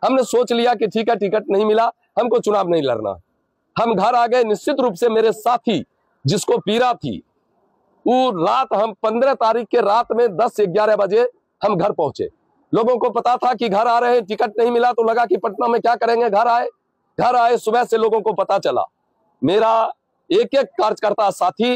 हमने सोच लिया कि ठीक है, टिकट नहीं मिला, हमको चुनाव नहीं लड़ना। हम घर आ गए। निश्चित रूप से मेरे साथी जिसको पीड़ा थी, वो रात, हम 15 तारीख के रात में 10-11 बजे हम घर पहुंचे। लोगों को पता था कि घर आ रहे हैं, टिकट नहीं मिला तो लगा कि पटना में क्या करेंगे, घर आए। सुबह से लोगों को पता चला। मेरा एक एक कार्यकर्ता साथी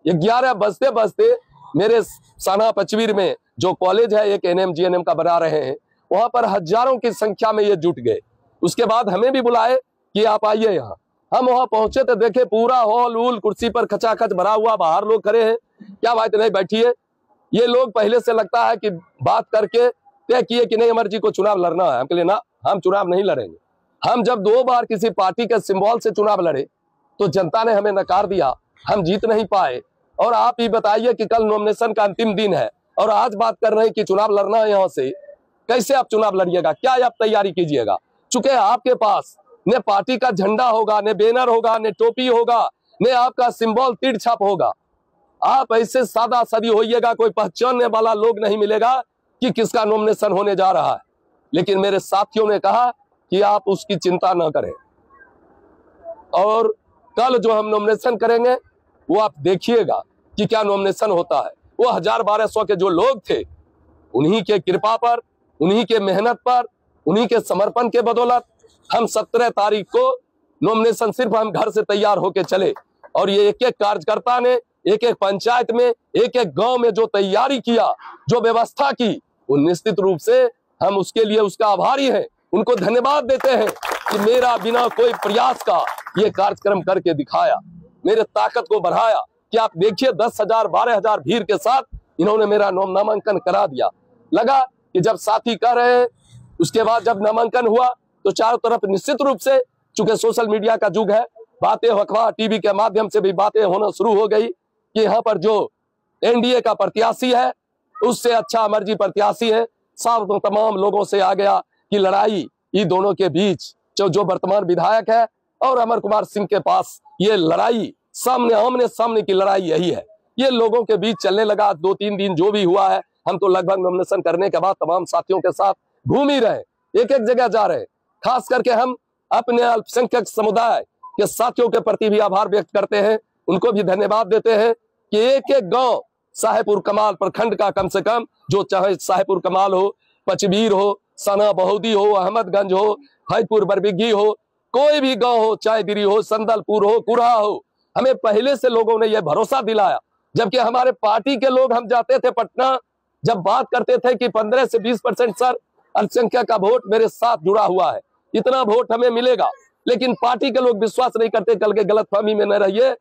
11 बजते बजते मेरे साना पचवीर में जो कॉलेज है, एक NM GNM का बना रहे हैं, वहां पर हजारों की संख्या में ये जुट गए। उसके बाद हमें भी बुलाए कि आप आइए यहाँ। हम वहां पहुंचे तो देखे पूरा हॉल वूल कुर्सी पर खचाखच भरा हुआ, बाहर लोग खड़े हैं। क्या बात नहीं, बैठिए। ये लोग पहले से लगता है कि बात करके तय किए कि नहीं, अमर जी को चुनाव लड़ना है। हम कहे ना, हम चुनाव नहीं लड़ेंगे। हम जब 2 बार किसी पार्टी के सिंबल से चुनाव लड़े तो जनता ने हमें नकार दिया, हम जीत नहीं पाए। और आप ही बताइए कि कल नॉमिनेशन का अंतिम दिन है और आज बात कर रहे हैं कि चुनाव लड़ना है। यहाँ से कैसे आप चुनाव लड़िएगा? क्या आप तैयारी कीजिएगा? चूंकि आपके पास न पार्टी का झंडा होगा, न बैनर होगा, न टोपी होगा, न आपका सिंबल तीर छाप होगा। आप ऐसे सादा सादी होइएगा, कोई पहचानने वाला लोग नहीं मिलेगा कि किसका नॉमिनेशन होने जा रहा है। लेकिन मेरे साथियों ने कहा कि आप उसकी चिंता न करें, और कल जो हम नॉमिनेशन करेंगे वो आप देखिएगा कि क्या नॉमिनेशन होता है। वो 1000-1200 के जो लोग थे, उन्हीं के कृपा पर, उन्हीं के मेहनत पर, उन्हीं के समर्पण के बदौलत हम 17 तारीख को नॉमिनेशन सिर्फ हम घर से तैयार होके चले। और ये एक एक कार्यकर्ता ने एक एक पंचायत में, एक एक गांव में जो तैयारी किया, जो व्यवस्था की, वो निश्चित रूप से हम उसके लिए उसका आभारी हैं। उनको धन्यवाद देते हैं कि मेरा बिना कोई प्रयास का ये कार्यक्रम करके दिखाया, मेरे ताकत को बढ़ाया। कि आप देखिए 10,000 12,000 भीड़ के साथ इन्होंने मेरा नामांकन करा दिया। लगा कि जब साथी कह रहे हैं, उसके बाद जब नामांकन हुआ तो चारों तरफ निश्चित रूप से, चूंकि सोशल मीडिया का युग है, बातें अखबार टीवी के माध्यम से भी बातें होना शुरू हो गई कि यहाँ पर जो NDA का प्रत्याशी है उससे अच्छा अमर जी प्रत्याशी है। सब तमाम लोगों से आ गया कि लड़ाई इन दोनों के बीच, जो वर्तमान विधायक है और अमर कुमार सिंह के पास, ये लड़ाई आमने सामने की लड़ाई यही है। ये लोगों के बीच चलने लगा। 2-3 दिन जो भी हुआ है, हम तो लगभग नॉमिनेशन करने के बाद तमाम साथियों के साथ घूम ही रहे, एक एक जगह जा रहे। खास करके हम अपने अल्पसंख्यक समुदाय के साथियों के प्रति भी आभार व्यक्त करते हैं, उनको भी धन्यवाद देते हैं कि एक एक गांव, साहेबपुर कमाल प्रखंड का कम से कम, जो चाहे साहेबपुर कमाल हो, पचबीर हो, सना बहौदी हो, अहमदगंज हो, फैजपुर बरबिग्घी हो, कोई भी गांव हो, चायदिरी हो, संदलपुर हो, कुरहा हो, हमें पहले से लोगों ने यह भरोसा दिलाया। जबकि हमारे पार्टी के लोग, हम जाते थे पटना, जब बात करते थे कि 15 से 20% सर अल्पसंख्यक का वोट मेरे साथ जुड़ा हुआ है, इतना वोट हमें मिलेगा। लेकिन पार्टी के लोग विश्वास नहीं करते। कल के गलतफहमी में न रहिए,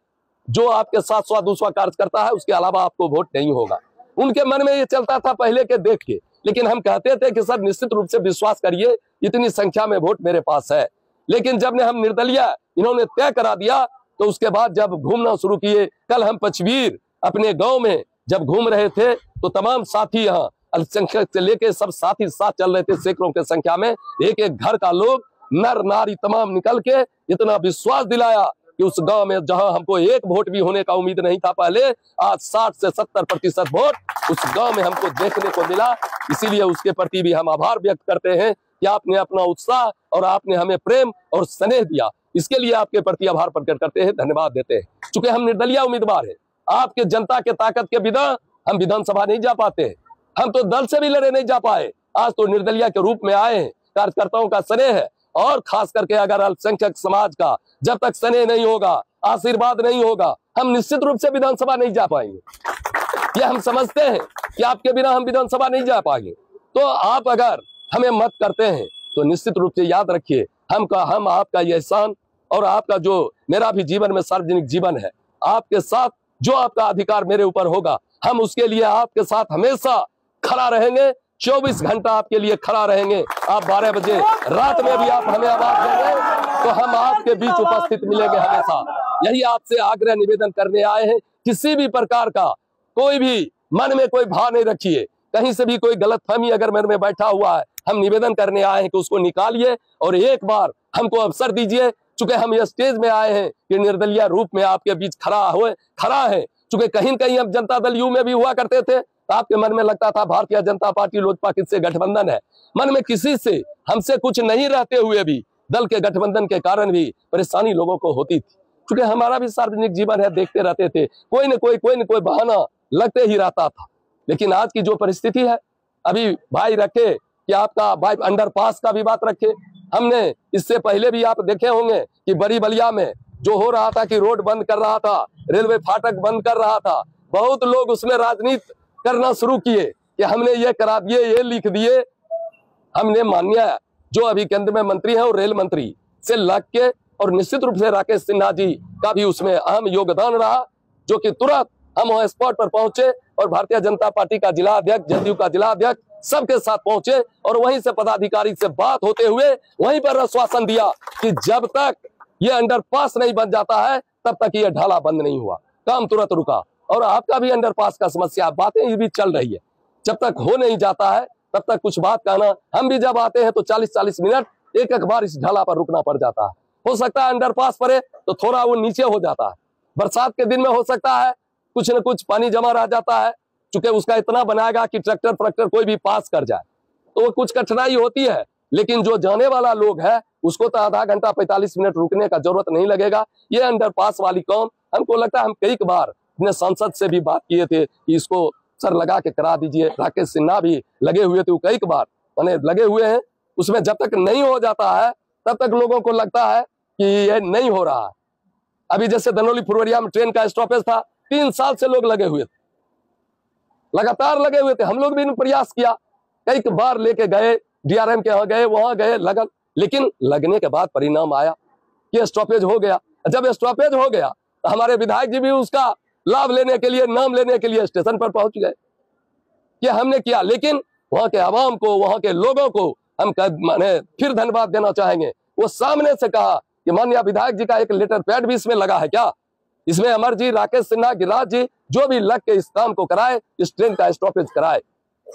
जो आपके साथ 100-200 कार्यकर्ता है उसके अलावा आपको वोट नहीं होगा। उनके मन में ये चलता था पहले के देख के। लेकिन हम कहते थे कि सर निश्चित रूप से विश्वास करिए, इतनी संख्या में वोट मेरे पास है। लेकिन जब ने हम निर्दलीय इन्होंने तय करा दिया, तो उसके बाद जब घूमना शुरू किए, कल हम पचवीर अपने गांव में जब घूम रहे थे तो तमाम साथी यहाँ अल्पसंख्यक से लेके सब साथी साथ चल रहे थे, सैकड़ों की संख्या में। एक एक घर का लोग, नर नारी तमाम निकल के इतना विश्वास दिलाया कि उस गांव में जहां हमको एक वोट भी होने का उम्मीद नहीं था पहले, आज 60 से 70% वोट उस गांव में हमको देखने को मिला। इसीलिए उसके प्रति भी हम आभार व्यक्त करते हैं कि आपने अपना उत्साह और आपने हमें प्रेम और स्नेह दिया। इसके लिए आपके प्रति आभार प्रकट करते हैं, धन्यवाद देते हैं। चूंकि हम निर्दलीय उम्मीदवार हैं, आपके जनता के ताकत के बिना हम विधानसभा नहीं जा पाते। हम तो दल से भी लड़े नहीं जा पाए, आज तो निर्दलीय के रूप में आए हैं। कार्यकर्ताओं का स्नेह है, और खास करके अगर अल्पसंख्यक समाज का जब तक स्नेह नहीं होगा, आशीर्वाद नहीं होगा, हम निश्चित रूप से विधानसभा नहीं जा पाएंगे। ये हम समझते हैं कि आपके बिना हम विधानसभा नहीं जा पाएंगे। तो आप अगर हमें मत करते हैं तो निश्चित रूप से याद रखिए, हम आपका ये एहसान, और आपका जो मेरा भी जीवन में सार्वजनिक जीवन है, आपके साथ जो आपका अधिकार मेरे ऊपर होगा, हम उसके लिए आपके साथ हमेशा खड़ा रहेंगे। 24 घंटा आपके लिए खड़ा रहेंगे। आप 12 बजे रात में भी आप हमें आवाज देंगे तो हम आपके बीच उपस्थित मिलेंगे हमेशा। यही आपसे आग्रह निवेदन करने आए हैं। किसी भी प्रकार का कोई भी मन में कोई भाव नहीं रखिए। कहीं से भी कोई गलतफहमी अगर मन में बैठा हुआ है, हम निवेदन करने आए हैं कि उसको निकालिए और एक बार हमको अवसर दीजिए। चूंकि हम ये स्टेज में आए हैं कि निर्दलीय रूप में आपके बीच खड़ा है। चूंकि कहीं न कहीं हम जनता दल यू में भी हुआ करते थे, तो आपके मन में लगता था भारतीय जनता पार्टी लोजपा किससे गठबंधन है। मन में किसी से हमसे कुछ नहीं रहते हुए भी दल के गठबंधन के कारण भी परेशानी लोगों को होती थी, क्योंकि हमारा भी सार्वजनिक जीवन है, देखते रहते थे, कोई न कोई बहाना लगते ही रहता था। लेकिन आज की जो परिस्थिति है, अभी भाई रखे कि आपका भाई अंडरपास का भी बात रखे, हमने इससे पहले भी आप देखे होंगे कि बड़ी बलिया में जो हो रहा था कि रोड बंद कर रहा था, रेलवे फाटक बंद कर रहा था, बहुत लोग उसमें राजनीति करना शुरू किए कि हमने ये करा दिए, ये लिख दिए। हमने मान्य जो अभी केंद्र में मंत्री है और रेल मंत्री से लग के, और निश्चित रूप से राकेश सिन्हा जी का भी उसमें अहम योगदान रहा, जो कि तुरंत हम वहां स्पॉट पर पहुंचे और भारतीय जनता पार्टी का जिला अध्यक्ष, जदयू का जिला अध्यक्ष सबके साथ पहुंचे और वहीं से पदाधिकारी से बात होते हुए वहीं पर आश्वासन दिया कि जब तक ये अंडरपास नहीं बन जाता है तब तक ये ढाला बंद नहीं हुआ, काम तुरंत रुका। और आपका भी अंडरपास का समस्या, बातें ये भी चल रही है, जब तक हो नहीं जाता है तब तक कुछ बात कहना। हम भी जब आते हैं तो 40-40 मिनट एक बार इस ढाला पर रुकना पड़ जाता है। हो सकता है अंडरपास पड़े तो थोड़ा वो नीचे हो जाता है, बरसात के दिन में हो सकता है कुछ न कुछ पानी जमा रह जाता है, चूंकि उसका इतना बनाएगा कि ट्रैक्टर कोई भी पास कर जाए तो वो कुछ कठिनाई होती है। लेकिन जो जाने वाला लोग है उसको तो आधा घंटा 45 मिनट रुकने का जरूरत नहीं लगेगा। ये अंडरपास वाली काम हमको लगता है, हम कई बार अपने सांसद से भी बात किए थे कि इसको सर लगा के करा दीजिए, राकेश सिन्हा भी लगे हुए थे, कई बार मैंने लगे हुए हैं। उसमें जब तक नहीं हो जाता है तब तक लोगों को लगता है कि ये नहीं हो रहा है। अभी जैसे धनौली फुलवरिया में ट्रेन का स्टॉपेज था, 3 साल से लोग लगे हुए थे, लगातार लगे हुए थे। हम लोग भी प्रयास किया, कई बार लेके गए, डीआरएम के यहाँ गए, वहां गए, लगन, लेकिन लगने के बाद परिणाम आया कि स्टॉपेज हो गया। जब स्टॉपेज हो गया तो हमारे विधायक जी भी उसका लाभ लेने के लिए, नाम लेने के लिए स्टेशन पर पहुंच गए। ये हमने किया, लेकिन वहां के आवाम को, वहां के लोगों को हम माने फिर धन्यवाद देना चाहेंगे। वो सामने से कहा कि माननीय विधायक जी का एक लेटर पैड भी इसमें लगा है क्या, इसमें अमर जी, राकेश सिन्हा, गिरिराज जी जो भी लग के इस काम को कराए, इस ट्रेन का स्टॉपेज कराए।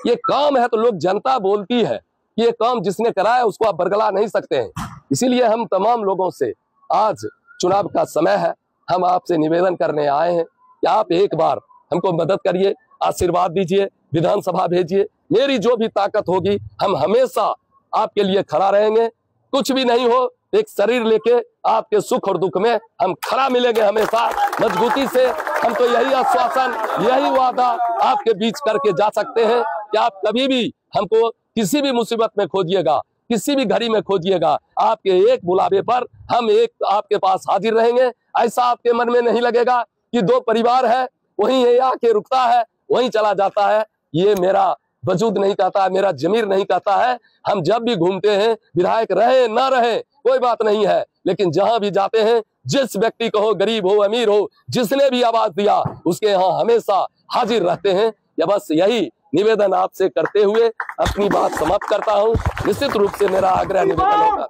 ये काम है तो लोग, जनता बोलती है कि ये काम जिसने कराया उसको आप बरगला नहीं सकते हैं। इसीलिए हम तमाम लोगों से, आज चुनाव का समय है, हम आपसे निवेदन करने आए हैं कि आप एक बार हमको मदद करिए, आशीर्वाद दीजिए, विधानसभा भेजिए। मेरी जो भी ताकत होगी हम हमेशा आपके लिए खड़ा रहेंगे। कुछ भी नहीं हो, एक शरीर लेके आपके सुख और दुख में हम खड़ा मिलेंगे हमेशा मजबूती से। हम तो यही आश्वासन, यही वादा आपके बीच करके जा सकते हैं कि आप कभी भी हमको किसी भी मुसीबत में खोजिएगा, किसी भी घड़ी में खोजिएगा, आपके एक बुलावे पर हम एक आपके पास हाजिर रहेंगे। ऐसा आपके मन में नहीं लगेगा कि 2 परिवार है, वहीं ये आके रुकता है, वहीं चला जाता है। ये मेरा वजूद नहीं कहता है, मेरा जमीर नहीं कहता है। हम जब भी घूमते हैं, विधायक रहे ना रहे कोई बात नहीं है, लेकिन जहां भी जाते हैं, जिस व्यक्ति को हो, गरीब हो, अमीर हो, जिसने भी आवाज दिया उसके यहाँ हमेशा हाजिर रहते हैं। या बस यही निवेदन आपसे करते हुए अपनी बात समाप्त करता हूँ। निश्चित रूप से मेरा आग्रह निवेदन होगा।